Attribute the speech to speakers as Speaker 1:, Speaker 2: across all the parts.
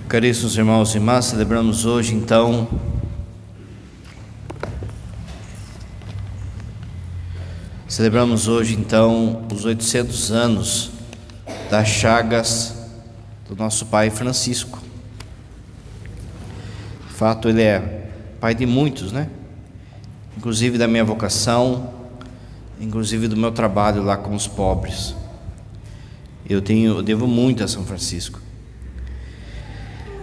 Speaker 1: Caríssimos irmãos e irmãs, celebramos hoje então os 800 anos das chagas do nosso pai Francisco. De fato, ele é pai de muitos, né? Inclusive da minha vocação, inclusive do meu trabalho lá com os pobres. Eu devo muito a São Francisco.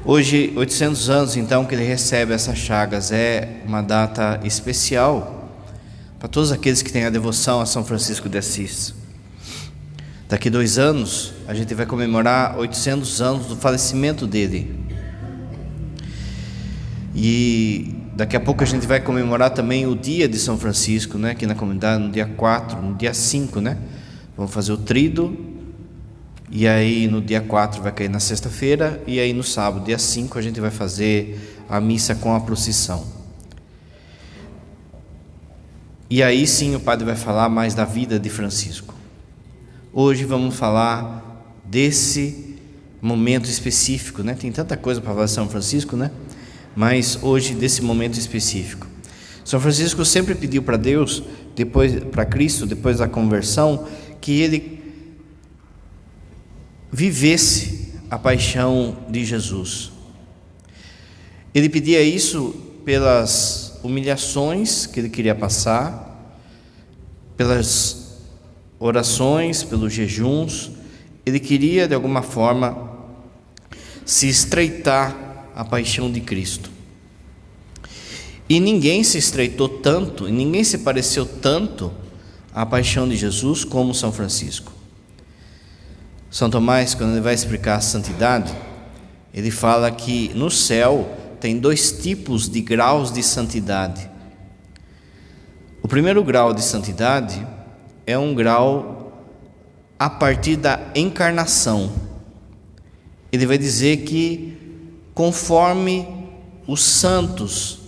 Speaker 1: Hoje, 800 anos então que ele recebe essas chagas, é uma data especial para todos aqueles que têm a devoção a São Francisco de Assis. Daqui 2 anos, a gente vai comemorar 800 anos do falecimento dele. E daqui a pouco a gente vai comemorar também o dia de São Francisco, né? Aqui na comunidade, no dia 4, no dia 5, né? Vamos fazer o tríduo. E aí no dia 4 vai cair na sexta-feira, e aí no sábado, dia 5, a gente vai fazer a missa com a procissão. E aí sim o padre vai falar mais da vida de Francisco. Hoje vamos falar desse momento específico, né? Tem tanta coisa para falar de São Francisco, né? Mas hoje desse momento específico. São Francisco sempre pediu para Deus, para Cristo, depois da conversão, que ele vivesse a paixão de Jesus. Ele pedia isso pelas humilhações que ele queria passar, pelas orações, pelos jejuns. Ele queria de alguma forma se estreitar à paixão de Cristo. E ninguém se estreitou tanto, e ninguém se pareceu tanto à paixão de Jesus como São Francisco. São Tomás, quando ele vai explicar a santidade, ele fala que no céu tem 2 tipos de graus de santidade. O primeiro grau de santidade é um grau a partir da encarnação. Ele vai dizer que conforme os santos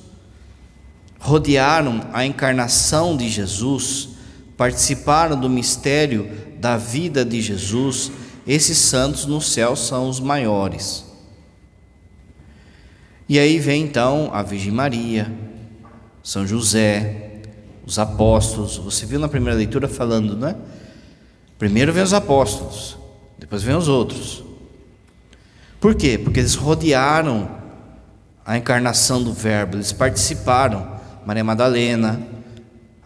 Speaker 1: rodearam a encarnação de Jesus, participaram do mistério da vida de Jesus, esses santos no céu são os maiores. E aí vem então a Virgem Maria, São José, os apóstolos. Você viu na primeira leitura falando, né? Primeiro vem os apóstolos, depois vem os outros. Por quê? Porque eles rodearam a encarnação do Verbo, eles participaram. Maria Madalena,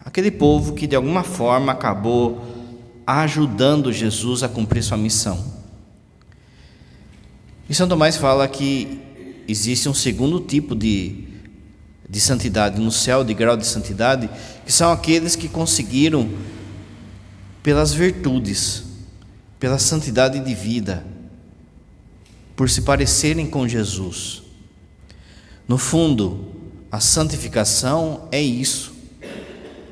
Speaker 1: aquele povo que de alguma forma acabou ajudando Jesus a cumprir sua missão. E São Tomás fala que existe um segundo tipo de santidade no céu, de grau de santidade, que são aqueles que conseguiram, pelas virtudes, pela santidade de vida, por se parecerem com Jesus. No fundo, a santificação é isso.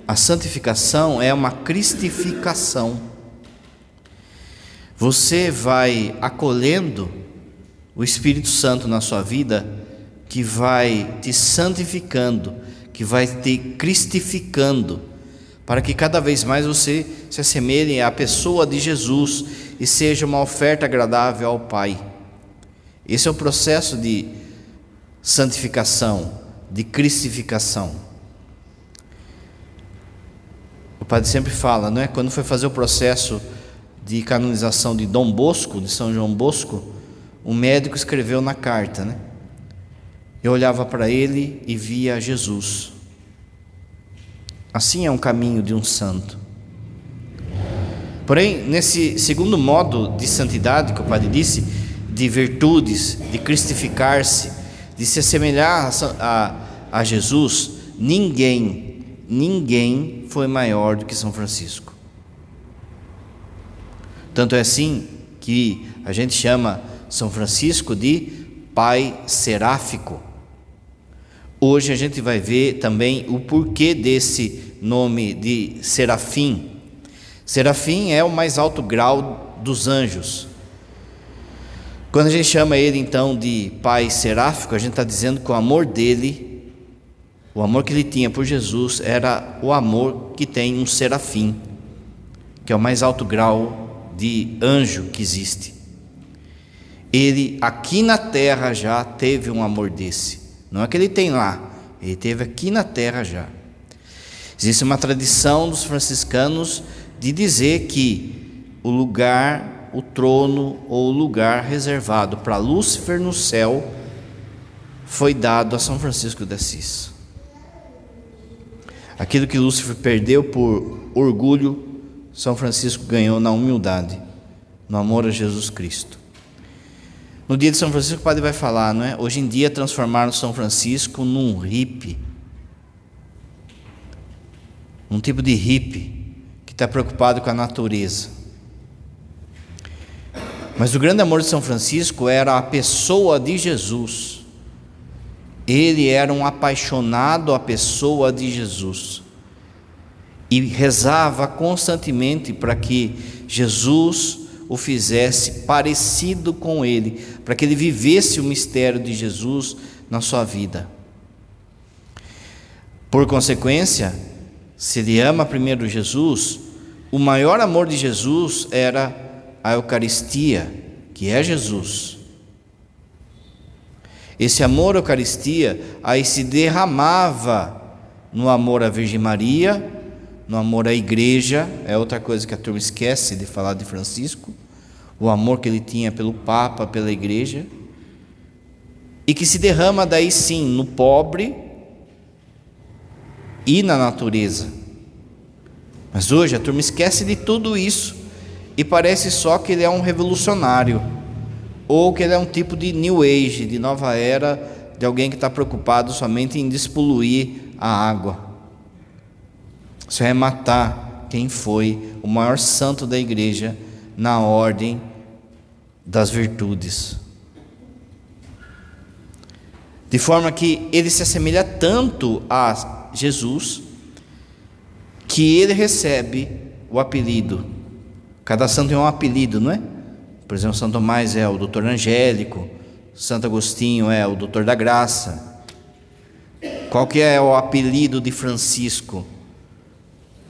Speaker 1: A santificação é uma cristificação. Você vai acolhendo o Espírito Santo na sua vida, que vai te santificando, que vai te cristificando, para que cada vez mais você se assemelhe à pessoa de Jesus e seja uma oferta agradável ao Pai. Esse é o processo de santificação, de cristificação. O padre sempre fala, não é? Quando foi fazer o processo de canonização de Dom Bosco, de São João Bosco, o médico escreveu na carta, né? Eu olhava para ele e via Jesus. Assim é um caminho de um santo. Porém, nesse segundo modo de santidade que o padre disse, de virtudes, de cristificar-se, de se assemelhar a Jesus, ninguém foi maior do que São Francisco. Tanto é assim que a gente chama São Francisco de Pai Seráfico. Hoje a gente vai ver também o porquê desse nome de Serafim. Serafim é o mais alto grau dos anjos. Quando a gente chama ele então de Pai Seráfico, a gente está dizendo que o amor dele O amor que ele tinha por Jesus era o amor que tem um serafim, que é o mais alto grau de anjo que existe. Ele aqui na terra já teve um amor desse. Não é que ele tem lá, ele teve aqui na terra já. Existe uma tradição dos franciscanos de dizer que o lugar, o trono ou o lugar reservado para Lúcifer no céu foi dado a São Francisco de Assis. Aquilo que Lúcifer perdeu por orgulho, São Francisco ganhou na humildade, no amor a Jesus Cristo. No dia de São Francisco o padre vai falar, não é? Hoje em dia transformaram São Francisco num hippie, um tipo de hippie que está preocupado com a natureza. Mas o grande amor de São Francisco era a pessoa de Jesus. Ele era um apaixonado à pessoa de Jesus e rezava constantemente para que Jesus o fizesse parecido com ele, para que ele vivesse o mistério de Jesus na sua vida. Por consequência, se ele ama primeiro Jesus, o maior amor de Jesus era a Eucaristia, que é Jesus. Esse amor à Eucaristia aí se derramava no amor à Virgem Maria, no amor à igreja. É outra coisa que a turma esquece de falar de Francisco, o amor que ele tinha pelo Papa, pela igreja, e que se derrama daí sim no pobre e na natureza. Mas hoje a turma esquece de tudo isso e parece só que ele é um revolucionário, ou que ele é um tipo de New Age, de nova era, de alguém que está preocupado somente em despoluir a água. Isso é matar quem foi o maior santo da igreja na ordem das virtudes. De forma que ele se assemelha tanto a Jesus, que ele recebe o apelido. Cada santo tem um apelido, não é? Por exemplo, São Tomás é o doutor angélico, Santo Agostinho é o doutor da graça. Qual que é o apelido de Francisco?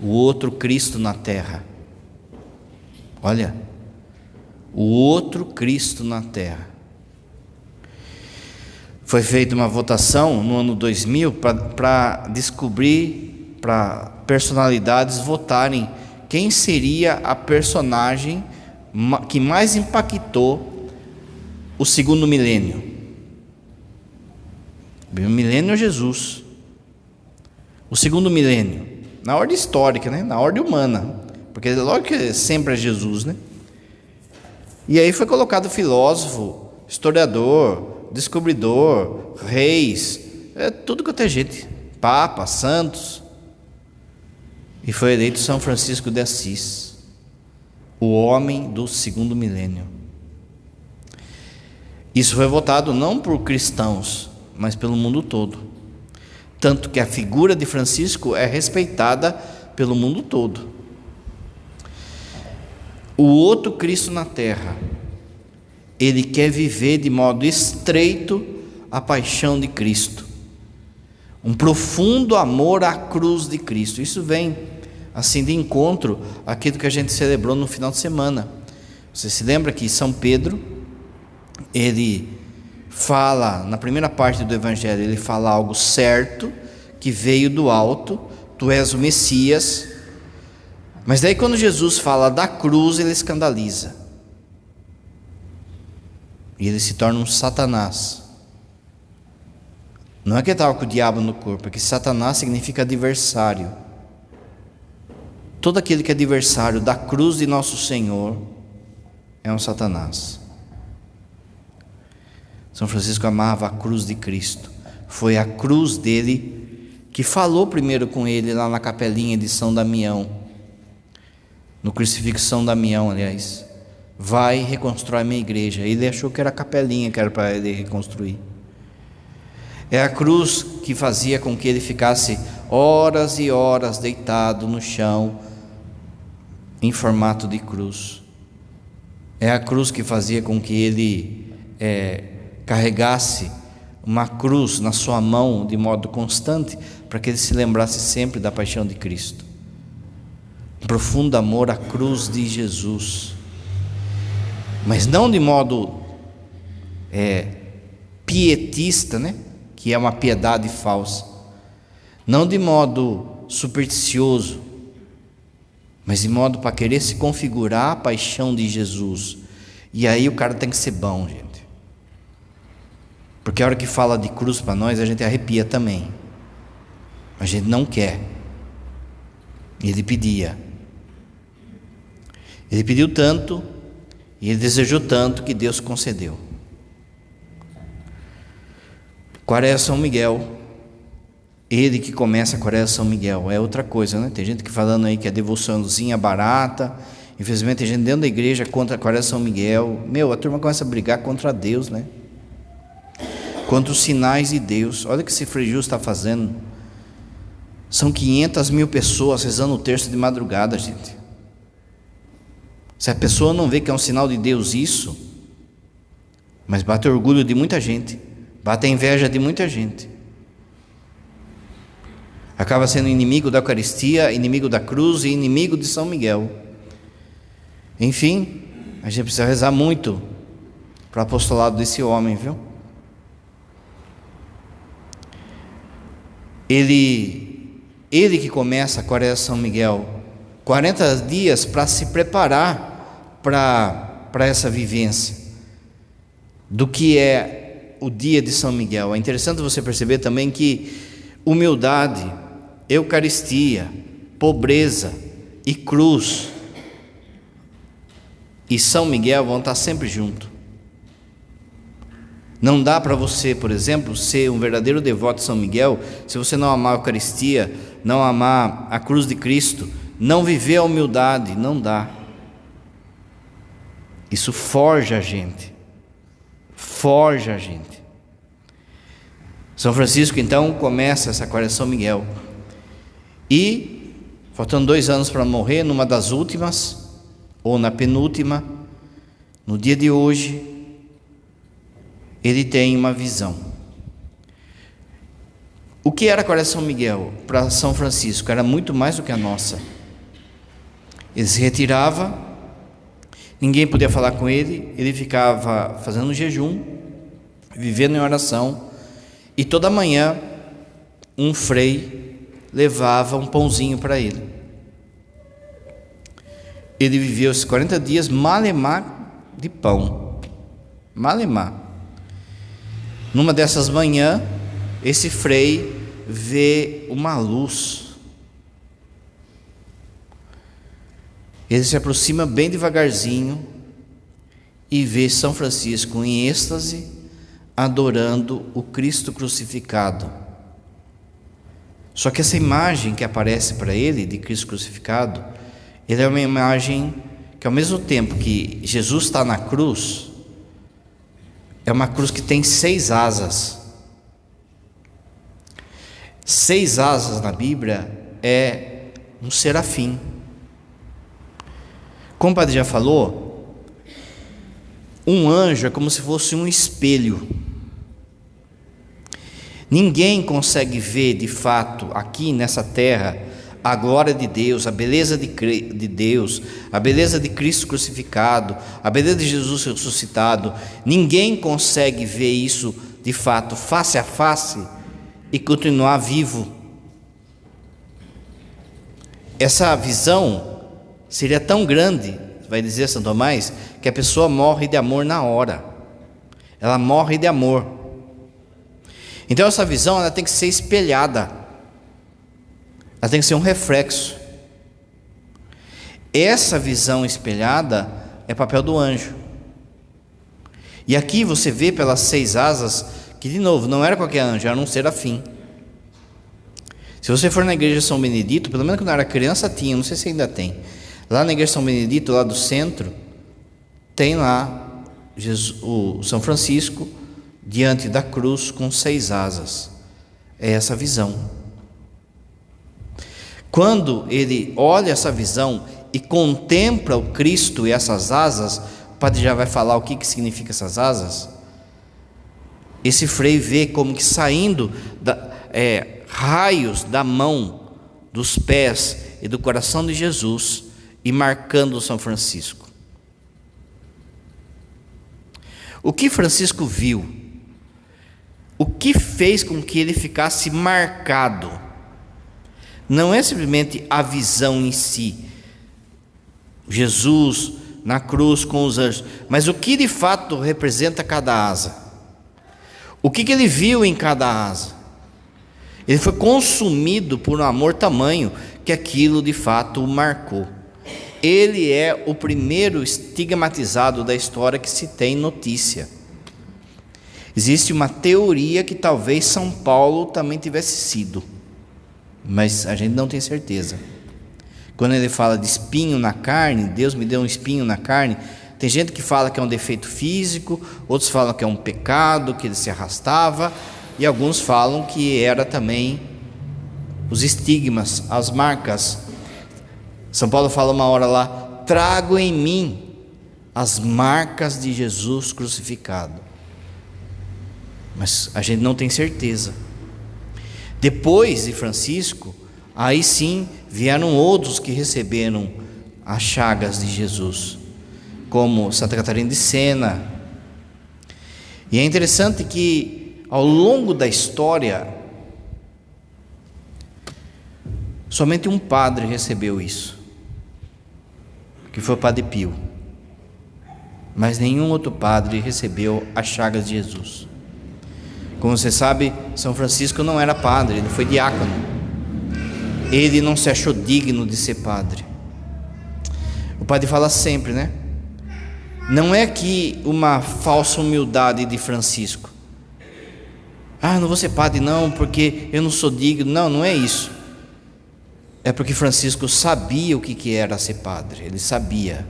Speaker 1: O outro Cristo na terra. Olha, o outro Cristo na terra. Foi feita uma votação no ano 2000 para descobrir, para personalidades votarem quem seria a personagem que mais impactou o segundo milênio. O primeiro milênio é Jesus. O segundo milênio, na ordem histórica, né? Na ordem humana, porque logo que sempre é Jesus, né? E aí foi colocado filósofo, historiador, descobridor, reis, tudo quanto é gente, papa, santos, e foi eleito São Francisco de Assis, o homem do segundo milênio. Isso foi votado não por cristãos, mas pelo mundo todo, tanto que a figura de Francisco é respeitada pelo mundo todo. O outro Cristo na terra, ele quer viver de modo estreito a paixão de Cristo, um profundo amor à cruz de Cristo. Isso vem assim de encontro àquilo que a gente celebrou no final de semana. Você se lembra que São Pedro, ele fala, na primeira parte do Evangelho, ele fala algo certo, que veio do alto, tu és o Messias. Mas daí quando Jesus fala da cruz, ele escandaliza. E ele se torna um Satanás. Não é que ele estava com o diabo no corpo, é que Satanás significa adversário. Todo aquele que é adversário da cruz de nosso Senhor é um Satanás. São Francisco amava a cruz de Cristo. Foi a cruz dele que falou primeiro com ele lá na capelinha de São Damião, no crucifixo São Damião, aliás. Vai e reconstrói minha igreja. Ele achou que era a capelinha que era para ele reconstruir. É a cruz que fazia com que ele ficasse horas e horas deitado no chão, em formato de cruz. É a cruz que fazia com que ele carregasse uma cruz na sua mão de modo constante, para que ele se lembrasse sempre da paixão de Cristo. Um profundo amor à cruz de Jesus, mas não de modo pietista, né? Que é uma piedade falsa, não de modo supersticioso, mas de modo para querer se configurar a paixão de Jesus. E aí o cara tem que ser bom, gente, porque a hora que fala de cruz para nós, a gente arrepia também, a gente não quer. Ele pediu tanto, e ele desejou tanto, que Deus concedeu. Quaresma São Miguel, ele que começa a Quaresma São Miguel, é outra coisa, né? Tem gente que falando aí que é devoçãozinha barata. Infelizmente tem gente dentro da igreja contra a Quaresma São Miguel. A turma começa a brigar contra Deus, né? Contra os sinais de Deus. Olha o que esse Frei Justo está fazendo. São 500 mil pessoas rezando o terço de madrugada, gente. Se a pessoa não vê que é um sinal de Deus isso, mas bate orgulho de muita gente, bate a inveja de muita gente, acaba sendo inimigo da Eucaristia, inimigo da cruz e inimigo de São Miguel. Enfim, a gente precisa rezar muito para o apostolado desse homem, viu? Ele que começa a Quaresma São Miguel, 40 dias para se preparar para essa vivência do que é o dia de São Miguel. É interessante você perceber também que humildade, Eucaristia, pobreza e cruz e São Miguel vão estar sempre juntos. Não dá para você, por exemplo, ser um verdadeiro devoto de São Miguel se você não amar a Eucaristia, não amar a cruz de Cristo, não viver a humildade. Não dá. Isso forja a gente. São Francisco então começa essa Quaresma São Miguel, e faltando 2 anos para morrer, numa das últimas ou na penúltima, no dia de hoje, ele tem uma visão. O que era a Quaresma São Miguel para São Francisco? Era muito mais do que a nossa. Ele se retirava, ninguém podia falar com ele, ele ficava fazendo jejum, vivendo em oração, e toda manhã um frei levava um pãozinho para ele. Ele viveu esses 40 dias malemar de pão, malemar. Numa dessas manhãs, esse frei vê uma luz. Ele se aproxima bem devagarzinho e vê São Francisco em êxtase, adorando o Cristo crucificado. Só que essa imagem que aparece para ele de Cristo crucificado, ele é uma imagem que, ao mesmo tempo que Jesus está na cruz, é uma cruz que tem 6 asas. 6 asas na Bíblia é um serafim. Como o padre já falou, um anjo é como se fosse um espelho. Ninguém consegue ver de fato aqui nessa terra a glória de Deus, a beleza de Deus, a beleza de Cristo crucificado, a beleza de Jesus ressuscitado. Ninguém consegue ver isso de fato, face a face, e continuar vivo. Essa visão seria tão grande, vai dizer São Tomás, que a pessoa morre de amor na hora. Ela morre de amor. Então essa visão ela tem que ser espelhada. Ela tem que ser um reflexo. Essa visão espelhada é papel do anjo. E aqui você vê pelas 6 asas que, de novo, não era qualquer anjo, era um serafim. Se você for na igreja de São Benedito, pelo menos quando eu era criança tinha, não sei se ainda tem. Lá na igreja de São Benedito, lá do centro, tem lá o São Francisco diante da cruz com 6 asas. É essa visão. Quando ele olha essa visão e contempla o Cristo e essas asas, o padre já vai falar o que significa essas asas. esse Frei vê como que saindo raios da mão, dos pés e do coração de Jesus e marcando São Francisco. O que Francisco viu? O que fez com que ele ficasse marcado? Não é simplesmente a visão em si, Jesus na cruz com os anjos, mas o que de fato representa cada asa. O que ele viu em cada asa? Ele foi consumido por um amor tamanho que aquilo de fato o marcou. Ele é o primeiro estigmatizado da história que se tem notícia. Existe uma teoria que talvez São Paulo também tivesse sido, mas a gente não tem certeza. Quando ele fala de espinho na carne, Deus me deu um espinho na carne, tem gente que fala que é um defeito físico, outros falam que é um pecado, que ele se arrastava, e alguns falam que era também os estigmas, as marcas. São Paulo fala uma hora lá: trago em mim as marcas de Jesus crucificado. Mas a gente não tem certeza. Depois de Francisco, aí sim vieram outros que receberam as chagas de Jesus, como Santa Catarina de Sena. E é interessante que ao longo da história, somente um padre recebeu isso, que foi o Padre Pio, mas nenhum outro padre recebeu as chagas de Jesus. Como você sabe, São Francisco não era padre, ele foi diácono. Ele não se achou digno de ser padre. O padre fala sempre, né? Não é que uma falsa humildade de Francisco. Não vou ser padre não, porque eu não sou digno. Não, não é isso. É porque Francisco sabia o que era ser padre. Ele sabia.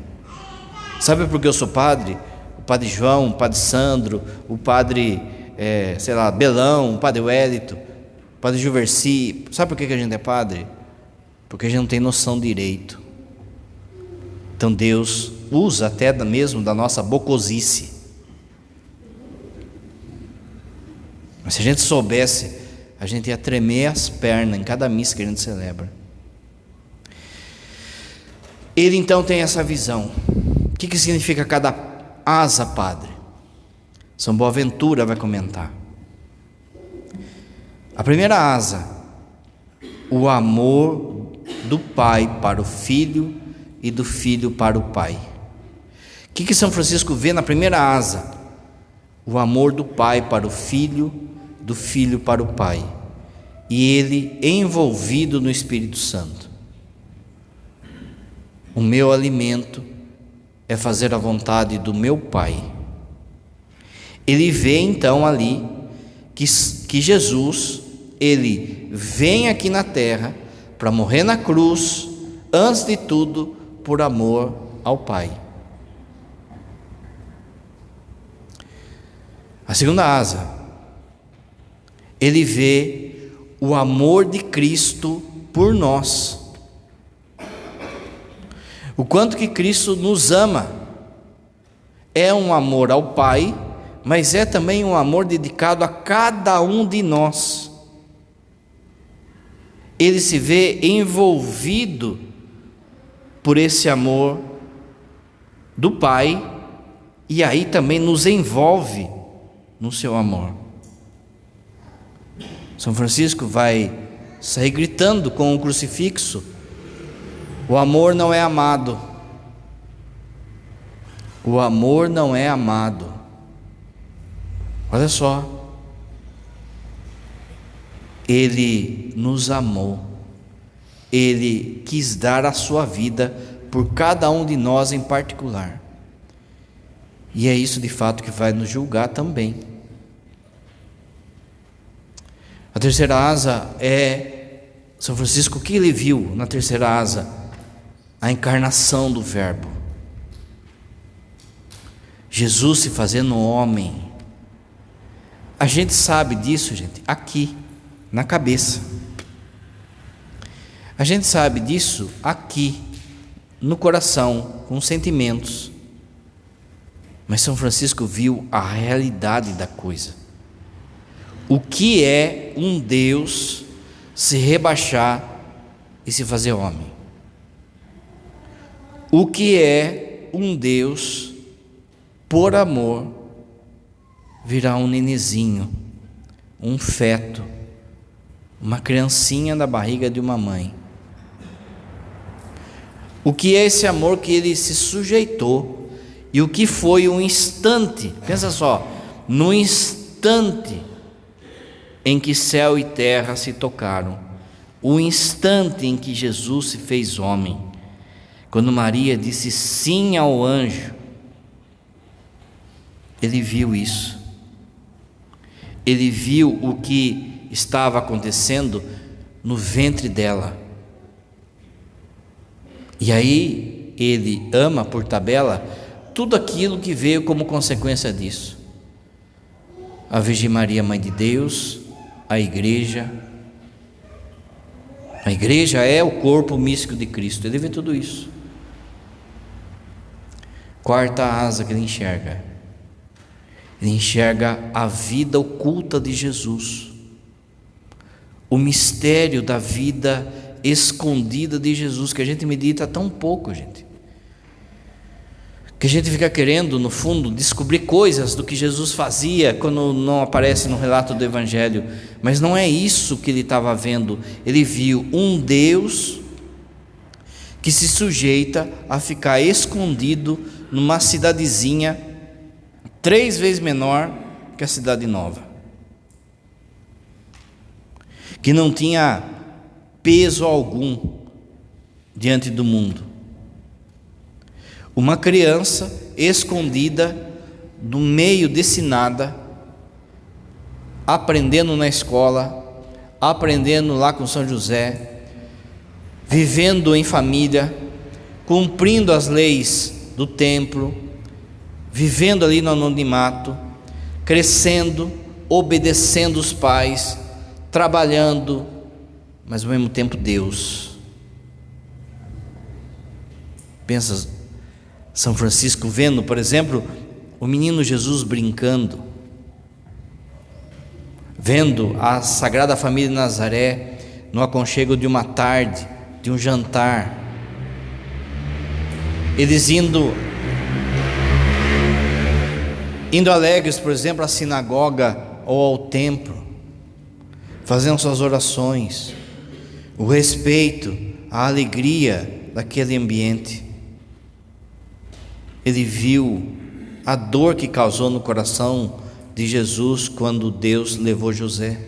Speaker 1: Sabe por que eu sou padre? O padre João, o padre Sandro, o padre, Belão, o padre Wellington, o padre Gilversi. Sabe por que a gente é padre? Porque a gente não tem noção direito. Então Deus usa até mesmo da nossa bocosice. Mas se a gente soubesse, a gente ia tremer as pernas em cada missa que a gente celebra. Ele então tem essa visão. O que significa cada asa, padre? São Boaventura vai comentar. A primeira asa, o amor do pai para o filho e do filho para o pai. O que São Francisco vê na primeira asa? O amor do pai para o filho, do filho para o pai, e ele envolvido no Espírito Santo. O meu alimento é fazer a vontade do meu pai. Ele vê então ali que Jesus, ele vem aqui na terra para morrer na cruz, antes de tudo, por amor ao Pai. A segunda asa, ele vê o amor de Cristo por nós. O quanto que Cristo nos ama. É um amor ao Pai, mas é também um amor dedicado a cada um de nós. Ele se vê envolvido por esse amor do Pai, e aí também nos envolve no seu amor. São Francisco vai sair gritando com o crucifixo: o amor não é amado. O amor não é amado. Olha só. Ele nos amou. Ele quis dar a sua vida por cada um de nós em particular. E é isso de fato que vai nos julgar também. A terceira asa é São Francisco, o que ele viu na terceira asa? A encarnação do Verbo. Jesus se fazendo homem. A gente sabe disso, gente, aqui, na cabeça. A gente sabe disso aqui, no coração, com sentimentos. Mas São Francisco viu a realidade da coisa. o que é um Deus se rebaixar e se fazer homem. O que é um Deus, por amor, virar um nenezinho, um feto, uma criancinha na barriga de uma mãe. O que é esse amor que ele se sujeitou, e o que foi um instante, pensa só, no instante em que céu e terra se tocaram, o instante em que Jesus se fez homem, quando Maria disse sim ao anjo, ele viu isso, ele viu o que estava acontecendo no ventre dela, e aí ele ama por tabela tudo aquilo que veio como consequência disso. A Virgem Maria, Mãe de Deus, a igreja é o corpo místico de Cristo, ele vê tudo isso. Quarta asa que ele enxerga a vida oculta de Jesus, o mistério da vida escondida de Jesus, que a gente medita tão pouco, gente, que a gente fica querendo, no fundo, descobrir coisas do que Jesus fazia quando não aparece no relato do Evangelho, mas não é isso que ele estava vendo. Ele viu um Deus que se sujeita a ficar escondido numa cidadezinha 3 vezes menor que a cidade nova, que não tinha peso algum diante do mundo. Uma criança escondida no meio desse nada, aprendendo na escola, aprendendo lá com São José, vivendo em família, cumprindo as leis do templo, vivendo ali no anonimato, crescendo, obedecendo os pais, trabalhando, mas ao mesmo tempo Deus. Pensa, São Francisco vendo, por exemplo, o menino Jesus brincando, vendo a Sagrada Família de Nazaré no aconchego de uma tarde, de um jantar, eles indo alegres, por exemplo, à sinagoga ou ao templo, fazendo suas orações, o respeito, a alegria daquele ambiente. Ele viu a dor que causou no coração de Jesus quando Deus levou José,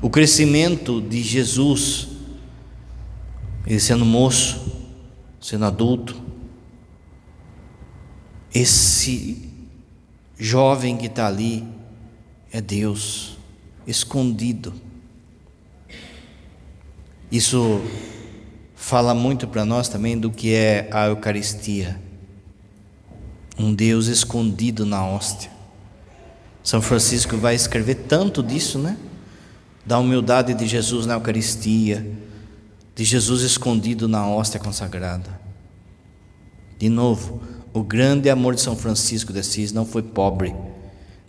Speaker 1: o crescimento de Jesus, ele sendo moço, sendo adulto, esse jovem que está ali é Deus escondido. Isso fala muito para nós também do que é a Eucaristia, um Deus escondido na hóstia. São Francisco vai escrever tanto disso, né? Da humildade de Jesus na Eucaristia, de Jesus escondido na hóstia consagrada. De novo, o grande amor de São Francisco de Assis não foi pobre,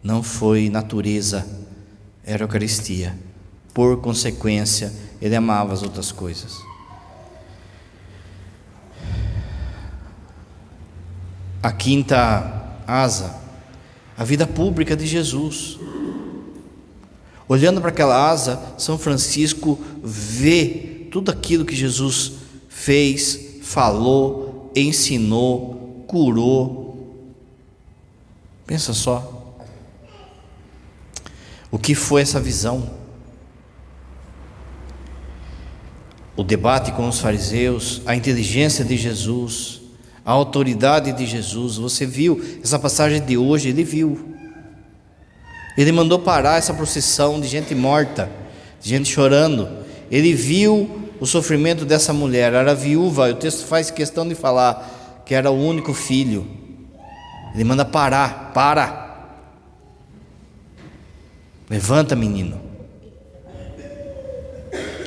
Speaker 1: não foi natureza, era a Eucaristia. Por consequência, ele amava as outras coisas. A quinta asa, a vida pública de Jesus. Olhando para aquela asa, São Francisco vê tudo aquilo que Jesus fez, falou, ensinou, curou. Pensa só, o que foi essa visão? O debate com os fariseus, a inteligência de Jesus, a autoridade de Jesus. Você viu essa passagem de hoje? Ele viu. Ele mandou parar essa procissão de gente morta, de gente chorando. Ele viu o sofrimento dessa mulher, era viúva. O texto faz questão de falar que era o único filho. Ele manda parar, para. Levanta, menino.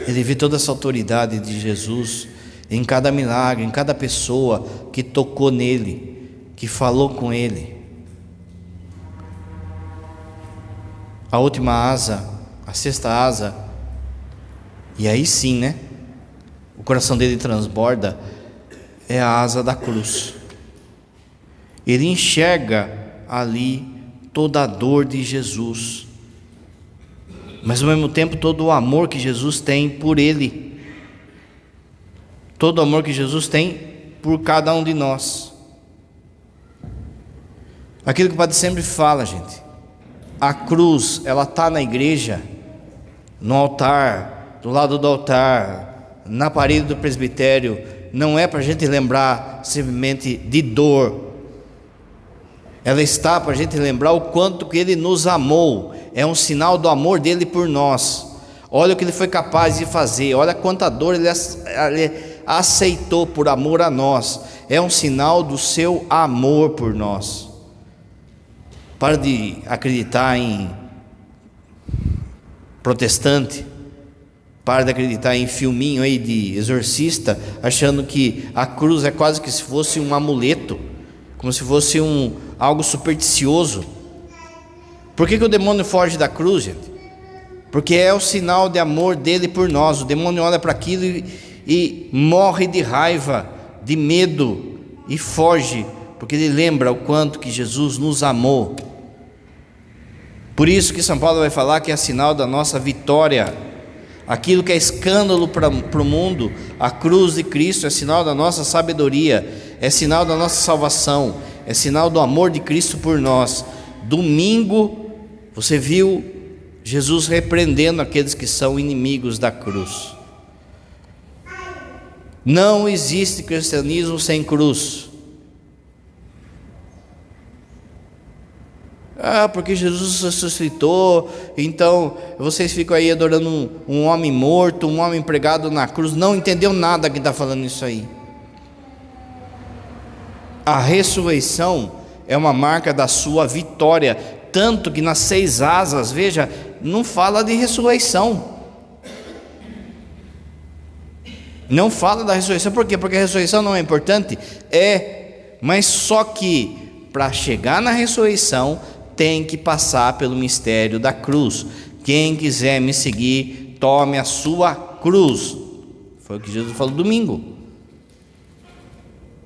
Speaker 1: Ele viu toda essa autoridade de Jesus em cada milagre, em cada pessoa que tocou nele, que falou com ele. a última asa, a sexta asa, e aí sim, né? O coração dele transborda, é a asa da cruz. Ele enxerga ali toda a dor de Jesus, mas ao mesmo tempo todo o amor que Jesus tem por ele, todo o amor que Jesus tem por cada um de nós. Aquilo que o Padre sempre fala, gente, a cruz, ela está na igreja, no altar, do lado do altar, na parede do presbitério, não é para a gente lembrar simplesmente de dor, ela está para a gente lembrar o quanto que Ele nos amou, é um sinal do amor dEle por nós. Olha o que Ele foi capaz de fazer, olha quanta dor Ele aceitou por amor a nós, é um sinal do seu amor por nós. Para de acreditar em protestante, para de acreditar em filminho aí de exorcista, achando que a cruz é quase que se fosse um amuleto, como se fosse algo supersticioso. Por que o demônio foge da cruz, gente? Porque é o sinal de amor dele por nós. O demônio olha para aquilo e morre de raiva, de medo, e foge, porque ele lembra o quanto que Jesus nos amou. Por isso que São Paulo vai falar que é sinal da nossa vitória. Aquilo que é escândalo para o mundo, a cruz de Cristo é sinal da nossa sabedoria, é sinal da nossa salvação, é sinal do amor de Cristo por nós. Domingo, você viu Jesus repreendendo aqueles que são inimigos da cruz. Não existe cristianismo sem cruz. Porque Jesus ressuscitou, então vocês ficam aí adorando um homem morto, um homem pregado na cruz. Não entendeu nada que está falando isso aí. A ressurreição é uma marca da sua vitória, tanto que nas 6 asas, veja, não fala de ressurreição. Não fala da ressurreição, por quê? Porque a ressurreição não é importante? Mas só que para chegar na ressurreição tem que passar pelo mistério da cruz. Quem quiser me seguir, tome a sua cruz. Foi o que Jesus falou domingo.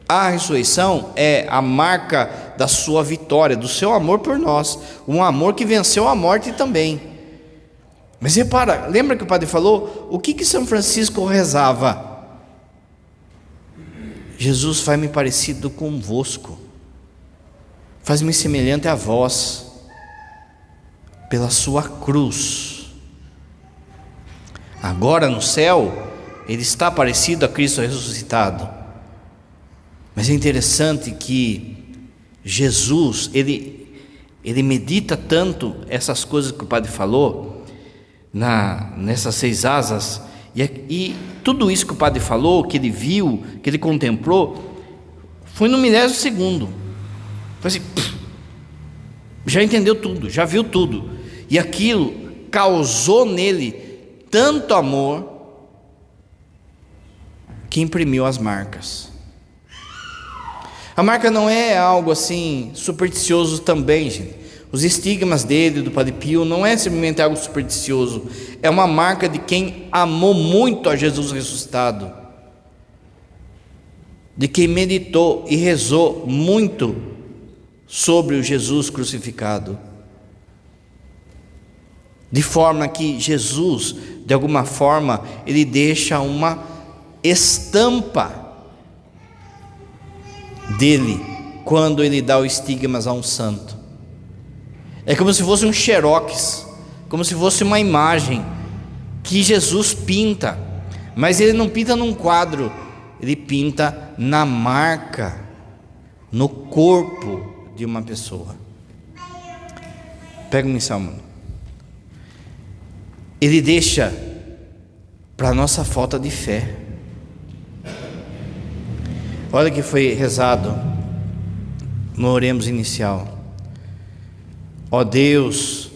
Speaker 1: A ressurreição é a marca da sua vitória, do seu amor por nós, um amor que venceu a morte também. Mas repara, lembra que o padre falou? O que São Francisco rezava? Jesus, faz-me parecido convosco, faz-me semelhante a vós, pela sua cruz. Agora no céu, ele está parecido a Cristo ressuscitado. Mas é interessante que Jesus, ele medita tanto essas coisas que o padre falou, nessas 6 asas, e tudo isso que o padre falou, que ele viu, que ele contemplou, foi no milésimo segundo. Foi assim, já entendeu tudo, já viu tudo, e aquilo causou nele tanto amor, que imprimiu as marcas. A marca não é algo assim supersticioso também, gente. Os estigmas dele, do Padre Pio, não é simplesmente algo supersticioso, é uma marca de quem amou muito a Jesus ressuscitado, de quem meditou e rezou muito sobre o Jesus crucificado, de forma que Jesus, de alguma forma, ele deixa uma estampa dele quando ele dá os estigmas a um santo. É como se fosse um xerox, como se fosse uma imagem que Jesus pinta, mas ele não pinta num quadro, ele pinta na marca, no corpo de uma pessoa. Pega um missal, mano. Ele deixa para a nossa falta de fé. Olha que foi rezado no Oremos inicial. Ó Deus,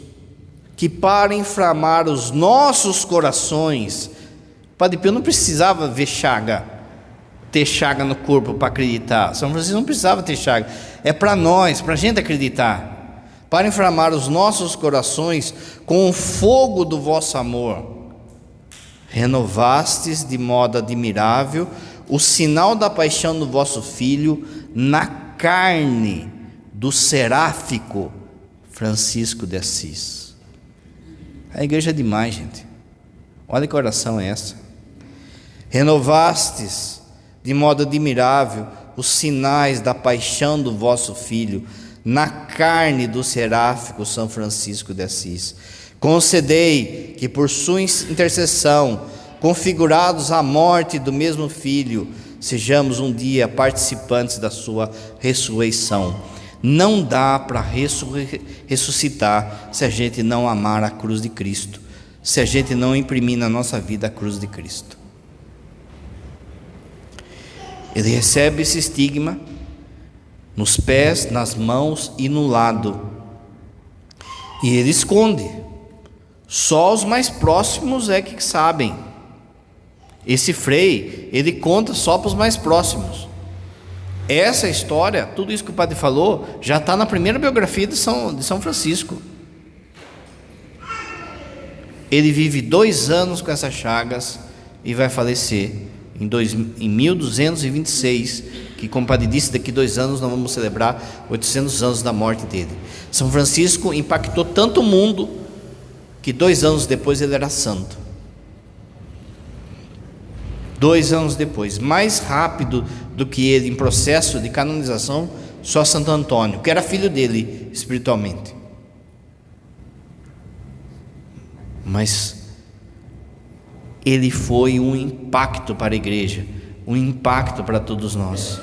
Speaker 1: que para inflamar os nossos corações, Padre Pio não precisava ver chaga, ter chaga no corpo para acreditar. São Francisco não precisava ter chaga. É para nós, para a gente acreditar. para inflamar os nossos corações com o fogo do vosso amor. Renovastes de modo admirável o sinal da paixão do vosso Filho na carne do seráfico Francisco de Assis. A igreja é demais, gente. Olha que oração é essa. Renovastes de modo admirável os sinais da paixão do vosso Filho na carne do seráfico São Francisco de Assis. Concedei que por sua intercessão, configurados à morte do mesmo Filho, sejamos um dia participantes da sua ressurreição. Não dá para ressuscitar se a gente não amar a cruz de Cristo, se a gente não imprimir na nossa vida a cruz de Cristo. Ele recebe esse estigma nos pés, nas mãos e no lado, e ele esconde. Só os mais próximos é que sabem. Esse Frei, ele conta só para os mais próximos. Essa história, tudo isso que o padre falou, já está na primeira biografia de São Francisco. Ele vive 2 anos com essas chagas e vai falecer em 1226, que, como o padre disse, daqui 2 anos nós vamos celebrar 800 anos da morte dele. São Francisco impactou tanto o mundo que 2 anos depois ele era santo. 2 anos depois, mais rápido do que ele em processo de canonização, só Santo Antônio, que era filho dele espiritualmente. Mas ele foi um impacto para a igreja, um impacto para todos nós.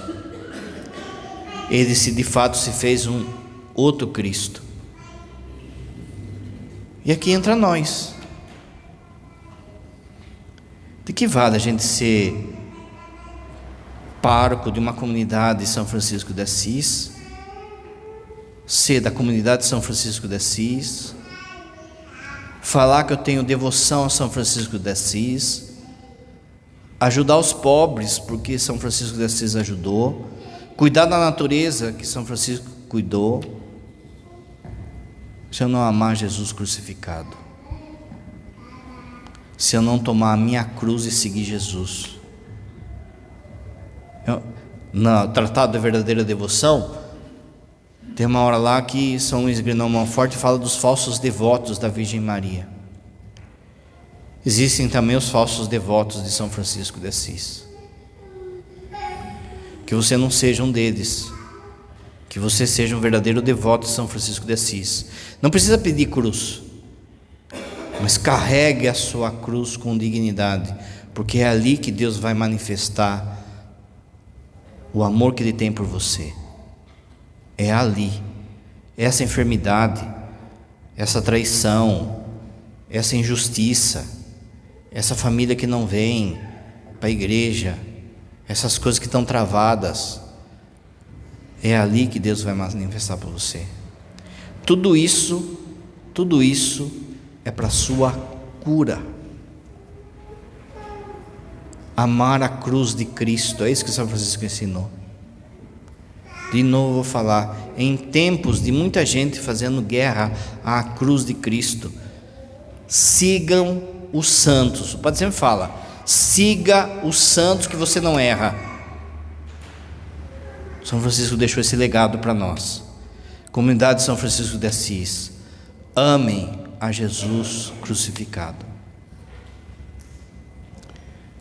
Speaker 1: Ele de fato se fez um outro Cristo. E aqui entra nós. De que vale a gente ser pároco de uma comunidade de São Francisco de Assis, ser da comunidade de São Francisco de Assis, falar que eu tenho devoção a São Francisco de Assis, ajudar os pobres porque São Francisco de Assis ajudou, cuidar da natureza que São Francisco cuidou, se eu não amar Jesus crucificado, se eu não tomar a minha cruz e seguir Jesus. No Tratado da Verdadeira Devoção, tem uma hora lá que São Luís Grinão Monforte fala dos falsos devotos da Virgem Maria. Existem também os falsos devotos de São Francisco de Assis. Que você não seja um deles, que você seja um verdadeiro devoto de São Francisco de Assis. Não precisa pedir cruz, mas carregue a sua cruz com dignidade, porque é ali que Deus vai manifestar o amor que Ele tem por você. É ali. Essa enfermidade, essa traição, essa injustiça, essa família que não vem para a igreja, essas coisas que estão travadas, é ali que Deus vai manifestar para você. Tudo isso é para a sua cura. Amar a cruz de Cristo, é isso que São Francisco ensinou. De novo vou falar, em tempos de muita gente fazendo guerra à cruz de Cristo, sigam os santos. O padre sempre fala, siga os santos que você não erra. São Francisco deixou esse legado para nós. Comunidade de São Francisco de Assis, amem a Jesus crucificado.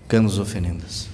Speaker 1: Canos oferendas.